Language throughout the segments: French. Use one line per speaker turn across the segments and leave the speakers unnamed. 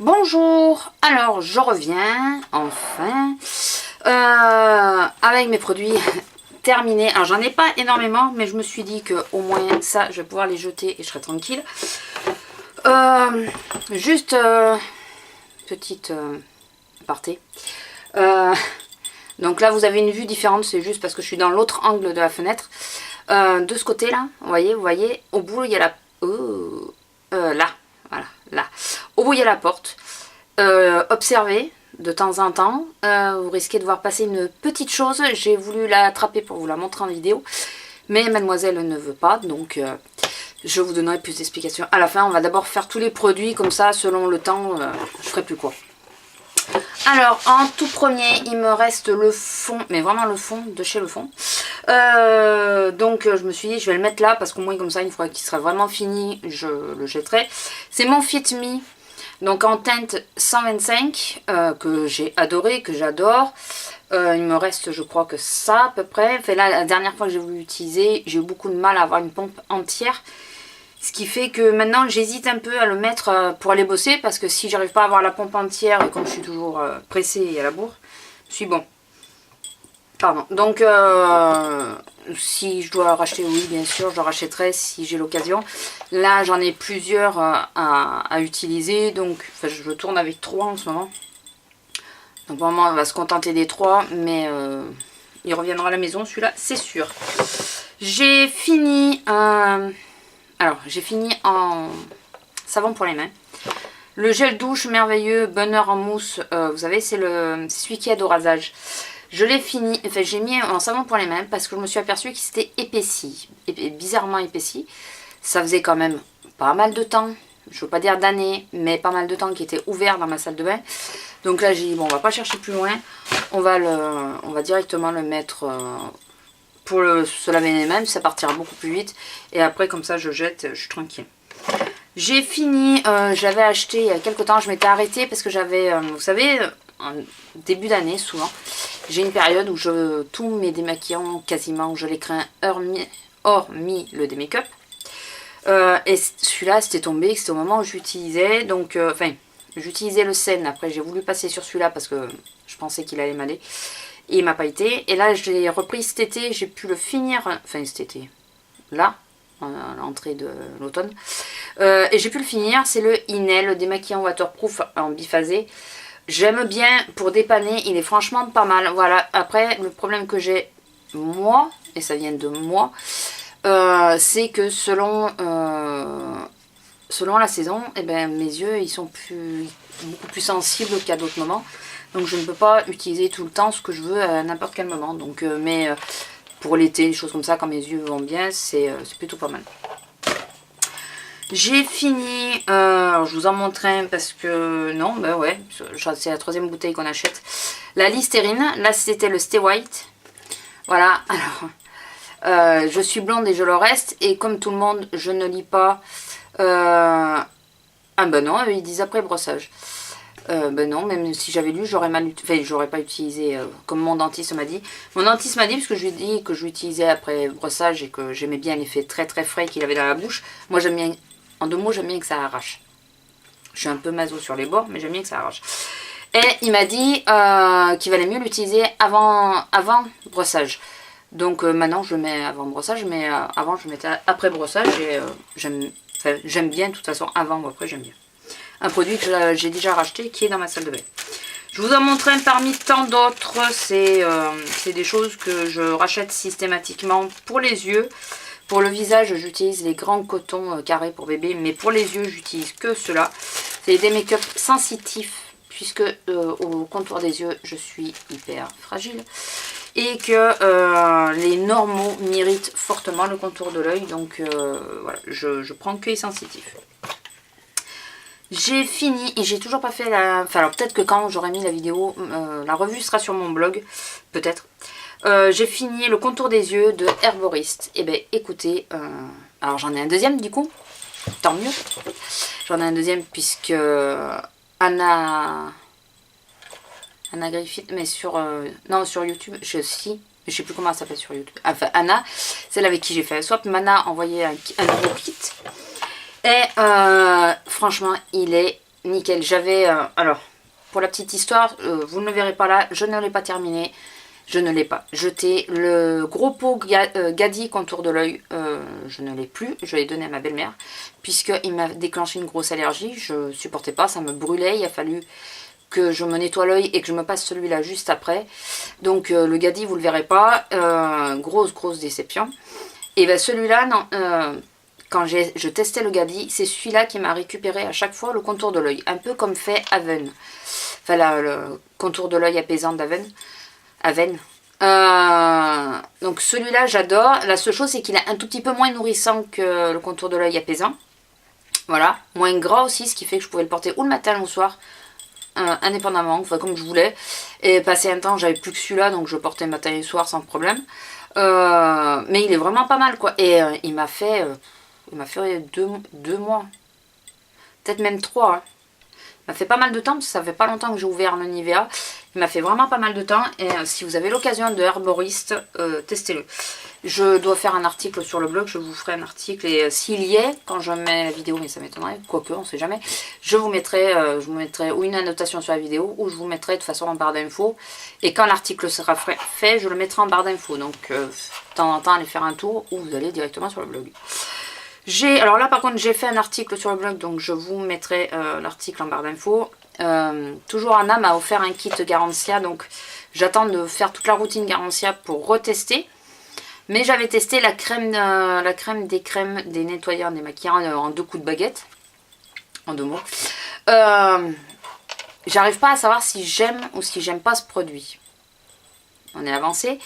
Bonjour, alors je reviens enfin avec mes produits terminés. Alors j'en ai pas énormément, mais je me suis dit que au moins ça je vais pouvoir les jeter et je serai tranquille. Juste petite aparté. Donc là vous avez une vue différente, c'est juste parce que je suis dans l'autre angle de la fenêtre. De ce côté là, vous voyez, au bout il y a la... là, voilà, là. Au bout il y a la porte. Observez de temps en temps, vous risquez de voir passer une petite chose. J'ai voulu l'attraper pour vous la montrer en vidéo, mais mademoiselle ne veut pas, donc je vous donnerai plus d'explications à la fin. On va d'abord faire tous les produits, comme ça selon le temps je ferai plus quoi. Alors en tout premier il me reste le fond, mais vraiment le fond de chez Le Fond. Donc je me suis dit je vais le mettre là parce qu'au moins comme ça une fois qu'il sera vraiment fini je le jetterai. C'est mon Fit Me, donc en teinte 125 que j'ai adoré, que j'adore. Il me reste je crois que ça à peu près. Enfin, là la dernière fois que j'ai voulu l'utiliser j'ai eu beaucoup de mal à avoir une pompe entière. Ce qui fait que maintenant j'hésite un peu à le mettre pour aller bosser. Parce que si j'arrive pas à avoir la pompe entière et comme je suis toujours pressée et à la bourre, je suis bon. Pardon. Donc si je dois racheter, oui bien sûr je le rachèterai si j'ai l'occasion. Là j'en ai plusieurs à utiliser. Donc enfin, je tourne avec 3 en ce moment. Donc vraiment on va se contenter des 3. Mais il reviendra à la maison celui-là c'est sûr. J'ai fini... Alors, j'ai fini en savon pour les mains. Le gel douche merveilleux, bonheur en mousse. Vous savez, c'est celui qui aide au rasage. Je l'ai fini, enfin j'ai mis en savon pour les mains parce que je me suis aperçue qu'il s'était épaissi. Bizarrement épaissi. Ça faisait quand même pas mal de temps. Je ne veux pas dire d'années, mais pas mal de temps qui était ouvert dans ma salle de bain. Donc là, j'ai dit, bon, on va pas chercher plus loin. On va directement le mettre... pour se laver les mains, ça partira beaucoup plus vite. Et après, comme ça, je jette, je suis tranquille. J'ai fini, j'avais acheté il y a quelques temps, je m'étais arrêtée parce que j'avais, vous savez, en début d'année, souvent, j'ai une période où tous mes démaquillants, quasiment, je les crains, hormis le démake-up. Et celui-là, c'était tombé, c'était au moment où j'utilisais, donc, enfin, j'utilisais le Sen. Après, j'ai voulu passer sur celui-là parce que je pensais qu'il allait m'aller. Et il m'a pas été. Et là, je l'ai repris cet été. J'ai pu le finir. Enfin, cet été. Là, à l'entrée de l'automne. Et j'ai pu le finir. C'est le Inel, le démaquillant waterproof en biphasé. J'aime bien pour dépanner. Il est franchement pas mal. Voilà. Après, le problème que j'ai, moi, et ça vient de moi, c'est que selon la saison, eh ben, mes yeux, ils sont beaucoup plus sensibles qu'à d'autres moments. Donc je ne peux pas utiliser tout le temps ce que je veux à n'importe quel moment. Donc, mais pour l'été, des choses comme ça, quand mes yeux vont bien, c'est plutôt pas mal. J'ai fini, alors je vous en montre un parce que non, ben ouais, c'est la 3e bouteille qu'on achète. La Listerine, là c'était le Stay White. Voilà, alors je suis blonde et je le reste. Et comme tout le monde, je ne lis pas. Ah ben non, ils disent après brossage. Ben non, même si j'avais lu, j'aurais pas utilisé comme mon dentiste m'a dit. Mon dentiste m'a dit, parce que je lui ai dit que je l'utilisais après brossage et que j'aimais bien l'effet très très frais qu'il avait dans la bouche. Moi j'aime bien, en 2 mots, j'aime bien que ça arrache. Je suis un peu maso sur les bords, mais j'aime bien que ça arrache. Et il m'a dit qu'il valait mieux l'utiliser avant brossage. Donc maintenant je le mets avant brossage, mais avant je le mettais après brossage et j'aime bien de toute façon avant ou après, j'aime bien. Un produit que j'ai déjà racheté qui est dans ma salle de bain. Je vous en montre un parmi tant d'autres. C'est des choses que je rachète systématiquement pour les yeux. Pour le visage, j'utilise les grands cotons carrés pour bébé. Mais pour les yeux, j'utilise que cela. C'est des make-up sensitifs. Puisque au contour des yeux, je suis hyper fragile. Et que les normaux m'irritent fortement le contour de l'œil. Donc voilà, je prends que les sensitifs. J'ai fini et j'ai toujours pas fait la... Enfin alors peut-être que quand j'aurai mis la vidéo, la revue sera sur mon blog, peut-être. J'ai fini le contour des yeux de Herboriste. Et ben écoutez, alors j'en ai un deuxième du coup, tant mieux. J'en ai un deuxième puisque Anna Griffith, mais sur... non, sur YouTube, je sais plus comment elle s'appelle sur YouTube. Enfin Anna, celle avec qui j'ai fait un swap, m'en a envoyé un nouveau kit. Et franchement, il est nickel. J'avais... alors, pour la petite histoire, vous ne le verrez pas là, je ne l'ai pas terminé. Je ne l'ai pas jeté. Le gros pot Gadi contour de l'œil, je ne l'ai plus. Je l'ai donné à ma belle-mère. Puisqu'il m'a déclenché une grosse allergie. Je ne supportais pas, ça me brûlait. Il a fallu que je me nettoie l'œil et que je me passe celui-là juste après. Donc le Gadi, vous ne le verrez pas. Grosse déception. Et bien celui-là, non... quand je testais le Gadi, c'est celui-là qui m'a récupéré à chaque fois le contour de l'œil. Un peu comme fait Aven. Enfin, là, le contour de l'œil apaisant d'Aven. Donc celui-là, j'adore. La seule chose, c'est qu'il est un tout petit peu moins nourrissant que le contour de l'œil apaisant. Voilà. Moins gras aussi, ce qui fait que je pouvais le porter ou le matin ou le soir. Indépendamment, enfin comme je voulais. Et passé un temps, j'avais plus que celui-là, donc je portais matin et soir sans problème. Mais il est vraiment pas mal, quoi. Et il m'a fait... il m'a fait deux mois. Peut-être même 3. Hein. Il m'a fait pas mal de temps parce que ça fait pas longtemps que j'ai ouvert le Nivea. Il m'a fait vraiment pas mal de temps. Et si vous avez l'occasion de herboriste, testez-le. Je dois faire un article sur le blog. Je vous ferai un article. Et s'il y est, quand je mets la vidéo, mais ça m'étonnerait, quoique, on sait jamais, je vous mettrai ou une annotation sur la vidéo ou je vous mettrai de toute façon en barre d'infos. Et quand l'article sera fait, je le mettrai en barre d'infos. Donc, de temps en temps, allez faire un tour ou vous allez directement sur le blog. Alors là par contre j'ai fait un article sur le blog, donc je vous mettrai l'article en barre d'infos. Toujours Anna m'a offert un kit Garancia, donc j'attends de faire toute la routine Garancia pour retester. Mais j'avais testé la crème des crèmes, des nettoyeurs, des maquillants en 2 coups de baguette. En 2 mots. J'arrive pas à savoir si j'aime ou si j'aime pas ce produit. On est avancé.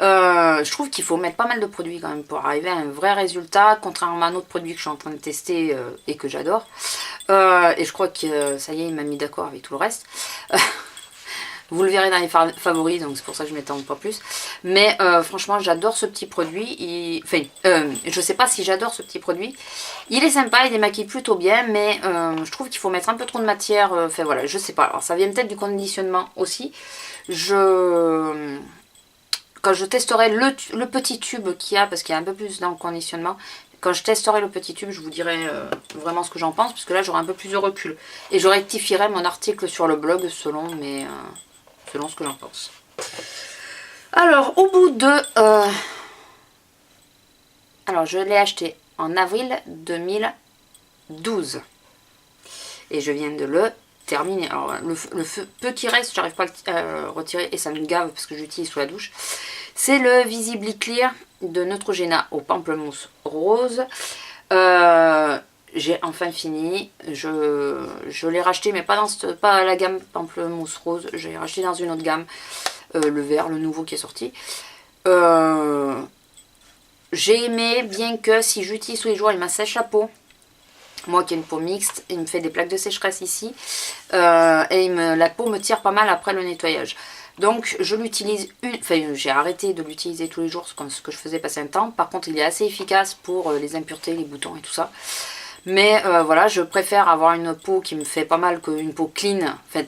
Je trouve qu'il faut mettre pas mal de produits quand même pour arriver à un vrai résultat, contrairement à un autre produit que je suis en train de tester et que j'adore. Et je crois que ça y est, il m'a mis d'accord avec tout le reste. Vous le verrez dans les favoris, donc c'est pour ça que je m'étends pas plus. Mais franchement, j'adore ce petit produit. Je sais pas si j'adore ce petit produit. Il est sympa, il démaquille plutôt bien, mais je trouve qu'il faut mettre un peu trop de matière. Enfin voilà, je sais pas. Alors ça vient peut-être du conditionnement aussi. Quand je testerai le petit tube qu'il y a, parce qu'il y a un peu plus dans le conditionnement, quand je testerai le petit tube, je vous dirai vraiment ce que j'en pense, parce que là j'aurai un peu plus de recul. Et je rectifierai mon article sur le blog selon ce que j'en pense. Alors, au bout de... Alors, je l'ai acheté en avril 2012. Et je viens de le terminer. Alors, le peu qui reste, j'arrive pas à le retirer et ça me gave parce que j'utilise sous la douche. C'est le Visibly Clear de Neutrogena au pamplemousse rose. J'ai enfin fini. Je l'ai racheté, mais pas la gamme pamplemousse rose. Je l'ai racheté dans une autre gamme. Le vert, le nouveau qui est sorti. J'ai aimé, bien que si j'utilise tous les jours, il m'assèche la peau. Moi qui ai une peau mixte, il me fait des plaques de sécheresse ici. Et la peau me tire pas mal après le nettoyage. Donc je l'utilise, j'ai arrêté de l'utiliser tous les jours comme ce que je faisais passer un temps. Par contre il est assez efficace pour les impuretés, les boutons et tout ça. Mais voilà, je préfère avoir une peau qui me fait pas mal qu'une peau clean. Enfin,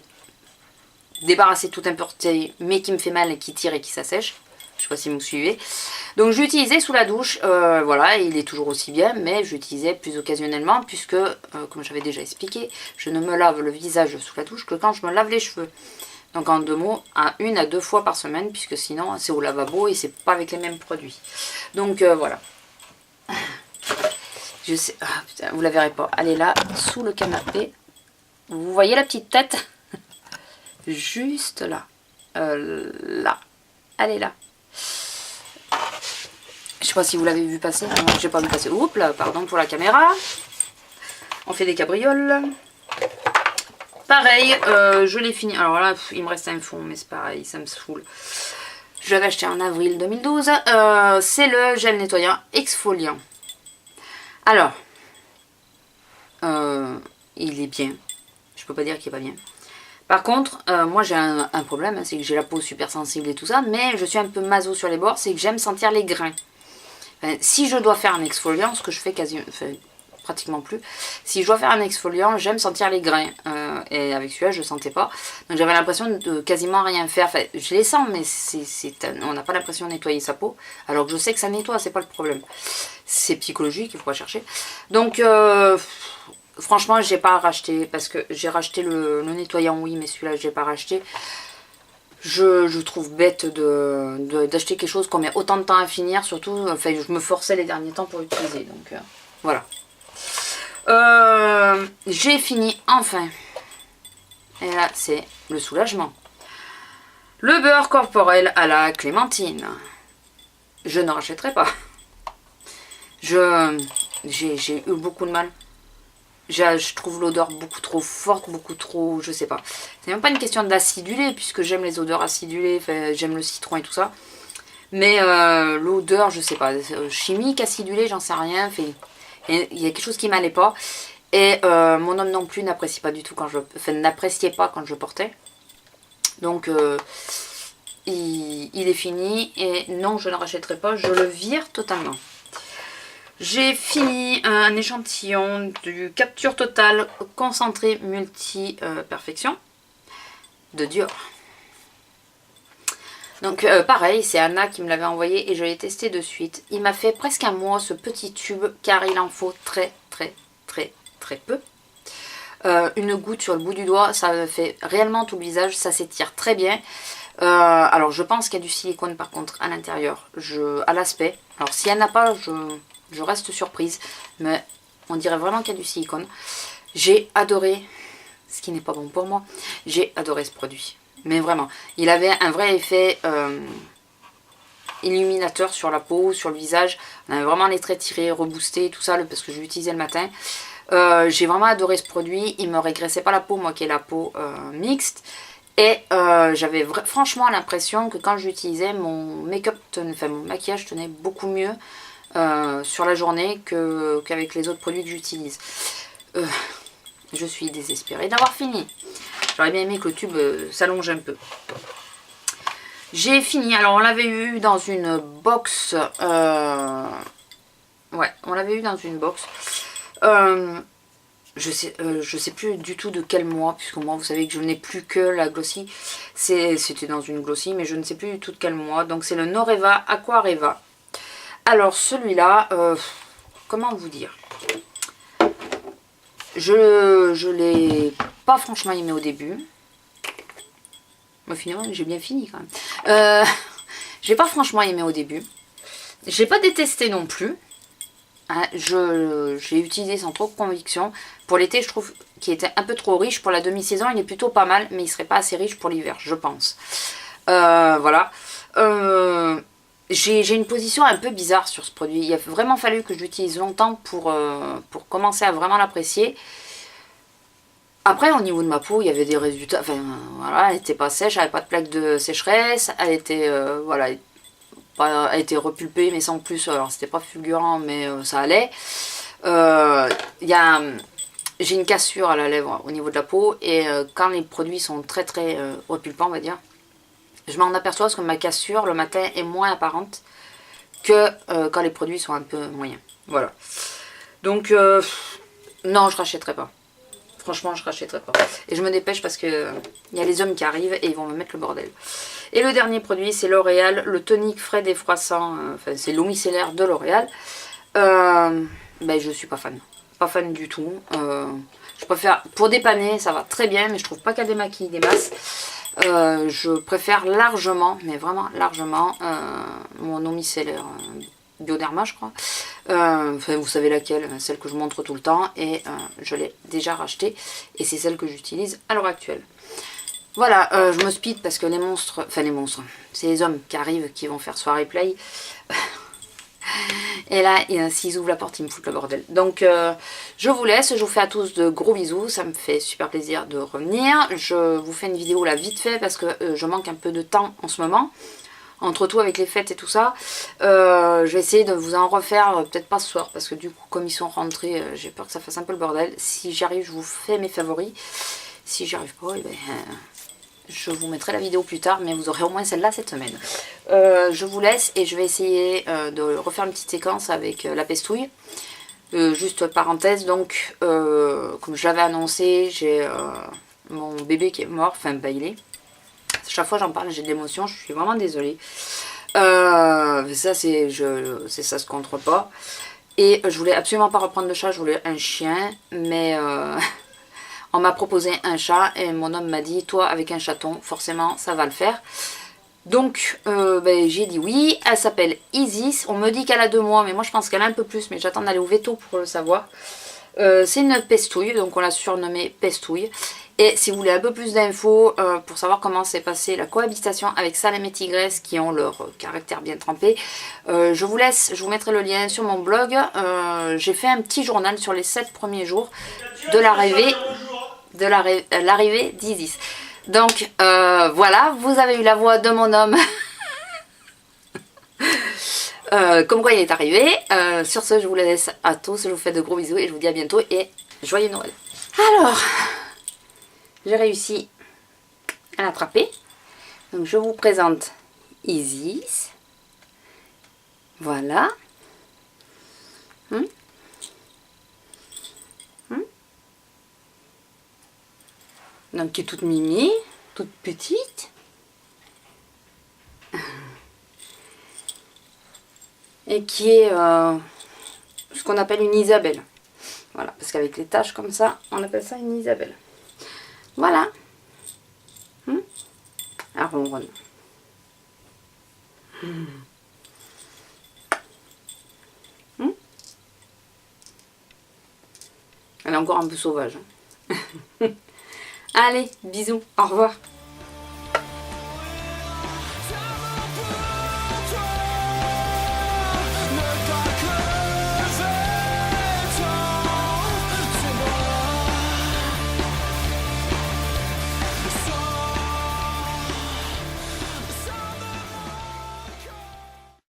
débarrasser toute impureté mais qui me fait mal et qui tire et qui s'assèche. Je sais pas si vous me suivez. Donc je l'utilisais sous la douche, voilà, et il est toujours aussi bien, mais je l'utilisais plus occasionnellement puisque, comme j'avais déjà expliqué, je ne me lave le visage sous la douche que quand je me lave les cheveux. Donc en 2 mots, 1 à 2 fois par semaine, puisque sinon c'est au lavabo et c'est pas avec les mêmes produits. Donc voilà. Je sais, putain, vous la verrez pas. Elle est là, sous le canapé. Vous voyez la petite tête? Juste là. Là. Elle est là. Je sais pas si vous l'avez vu passer. Non, j'ai pas vu passer. Oups là, pardon pour la caméra. On fait des cabrioles. Pareil, je l'ai fini. Alors là, il me reste un fond, mais c'est pareil, ça me saoule. Je l'avais acheté en avril 2012. C'est le gel nettoyant exfoliant. Alors, il est bien. Je peux pas dire qu'il est pas bien. Par contre, moi j'ai un problème, hein, c'est que j'ai la peau super sensible et tout ça, mais je suis un peu maso sur les bords, c'est que j'aime sentir les grains. Enfin, si je dois faire un exfoliant, ce que je fais pratiquement plus, si je dois faire un exfoliant, j'aime sentir les grains. Et avec celui-là, je ne sentais pas. Donc j'avais l'impression de quasiment rien faire. Enfin, je les sens, mais on n'a pas l'impression de nettoyer sa peau. Alors que je sais que ça nettoie, c'est pas le problème. C'est psychologique, il faut pas chercher. Donc franchement, j'ai pas racheté parce que j'ai racheté le nettoyant, oui, mais celui-là, j'ai pas racheté. Je trouve bête d'acheter quelque chose qu'on met autant de temps à finir, surtout, enfin, je me forçais les derniers temps pour l'utiliser, donc voilà. J'ai fini enfin. Et là, c'est le soulagement. Le beurre corporel à la clémentine. Je ne rachèterai pas. J'ai eu beaucoup de mal. Je trouve l'odeur beaucoup trop forte, beaucoup trop... Je sais pas. C'est même pas une question d'acidulé, puisque j'aime les odeurs acidulées, j'aime le citron et tout ça. Mais l'odeur, je sais pas. Chimique, acidulé, j'en sais rien. Il y a quelque chose qui m'allait pas. Et mon homme non plus n'apprécie pas du tout quand je... Enfin, n'appréciait pas quand je portais. Donc, il est fini. Et non, je ne rachèterai pas. Je le vire totalement. J'ai fini un échantillon du Capture Total concentré multi-perfection de Dior. Donc pareil, c'est Anna qui me l'avait envoyé et je l'ai testé de suite. Il m'a fait presque un mois ce petit tube car il en faut très peu. Une goutte sur le bout du doigt, ça fait réellement tout le visage, ça s'étire très bien. Alors je pense qu'il y a du silicone par contre à l'intérieur, à l'aspect. Alors s'il n'y en a pas, je reste surprise, mais on dirait vraiment qu'il y a du silicone. J'ai adoré, ce qui n'est pas bon pour moi, j'ai adoré ce produit. Mais vraiment, il avait un vrai effet illuminateur sur la peau, sur le visage. On avait vraiment les traits tirés, reboostés, tout ça, parce que je l'utilisais le matin. J'ai vraiment adoré ce produit, il ne me régressait pas la peau, moi qui ai la peau mixte. Et j'avais franchement l'impression que quand je l'utilisais, mon make-up, mon maquillage tenait beaucoup mieux sur la journée qu'avec les autres produits que j'utilise. Je suis désespérée d'avoir fini. J'aurais bien aimé que le tube s'allonge un peu. J'ai fini. Alors on l'avait eu dans une box. Ouais, on l'avait eu dans une box. Je sais plus du tout de quel mois, puisque moi vous savez que je n'ai plus que la Glossy. C'était dans une Glossy, mais je ne sais plus du tout de quel mois. Donc c'est le Noreva Aquareva. Alors celui-là, comment vous dire, je l'ai pas franchement aimé au début. Mais finalement j'ai bien fini quand même. J'ai pas franchement aimé au début. J'ai pas détesté non plus. Hein, j'ai utilisé sans trop de conviction. Pour l'été je trouve qu'il était un peu trop riche. Pour la demi-saison il est plutôt pas mal, mais il serait pas assez riche pour l'hiver je pense. Voilà. J'ai une position un peu bizarre sur ce produit. Il a vraiment fallu que je l'utilise longtemps pour commencer à vraiment l'apprécier. Après, au niveau de ma peau, il y avait des résultats. Enfin, voilà, elle n'était pas sèche, elle n'avait pas de plaque de sécheresse. Elle était, voilà, elle était repulpée, mais sans plus. Alors, c'était pas fulgurant, mais ça allait. J'ai une cassure à la lèvre au niveau de la peau. Et quand les produits sont très repulpants, on va dire, je m'en aperçois parce que ma cassure le matin est moins apparente que quand les produits sont un peu moyens. Voilà. Donc, non, je rachèterai pas. Franchement, je rachèterai pas. Et je me dépêche parce que il y a les hommes qui arrivent et ils vont me mettre le bordel. Et le dernier produit, c'est L'Oréal, le tonique frais défroissant. Enfin, c'est l'eau micellaire de L'Oréal. Ben, je suis pas fan. Pas fan du tout. Je préfère, pour dépanner, ça va très bien, mais je trouve pas qu'elle démaquille des masses. Je préfère largement, mais vraiment largement, mon eau micellaire Bioderma, je crois. Enfin, vous savez laquelle, celle que je montre tout le temps. Et je l'ai déjà rachetée. Et c'est celle que j'utilise à l'heure actuelle. Voilà, je me speed parce que les monstres, c'est les hommes qui arrivent, qui vont faire soirée play. Et là, s'ils ouvrent la porte, ils me foutent le bordel. Donc, je vous laisse. Je vous fais à tous de gros bisous. Ça me fait super plaisir de revenir. Je vous fais une vidéo là vite fait parce que je manque un peu de temps en ce moment. Entre tout avec les fêtes et tout ça. Je vais essayer de vous en refaire, peut-être pas ce soir. Parce que du coup, comme ils sont rentrés, j'ai peur que ça fasse un peu le bordel. Si j'y arrive, je vous fais mes favoris. Si j'y arrive pas, eh ben, je vous mettrai la vidéo plus tard, mais vous aurez au moins celle-là cette semaine. Je vous laisse et je vais essayer de refaire une petite séquence avec la pestouille. Juste parenthèse, donc, comme je l'avais annoncé, j'ai mon bébé qui est mort, enfin, bah, il est. Chaque fois j'en parle, j'ai de l'émotion, je suis vraiment désolée. Ça, ça se contre pas. Et je voulais absolument pas reprendre le chat, je voulais un chien. Mais on m'a proposé un chat et mon homme m'a dit, toi avec un chaton, forcément ça va le faire. Donc ben, j'ai dit oui. Elle s'appelle Isis. On me dit qu'elle a 2 mois, mais moi je pense qu'elle a un peu plus. Mais j'attends d'aller au veto pour le savoir. C'est une pestouille, donc on l'a surnommée Pestouille. Et si vous voulez un peu plus d'infos pour savoir comment s'est passée la cohabitation avec Salem et Tigresse qui ont leur caractère bien trempé, je vous mettrai le lien sur mon blog. J'ai fait un petit journal sur les 7 premiers jours de l'arrivée d'Isis. Donc voilà, vous avez eu la voix de mon homme. Comme quoi il est arrivé. Sur ce, je vous laisse à tous. Je vous fais de gros bisous et je vous dis à bientôt et joyeux Noël. Alors, j'ai réussi à l'attraper. Donc je vous présente Isis. Voilà. Donc qui est toute mimi, toute petite. Et qui est ce qu'on appelle une Isabelle. Voilà, parce qu'avec les taches comme ça, on appelle ça une Isabelle. Voilà. Elle ronronne. Elle est encore un peu sauvage. Allez, bisous, au revoir.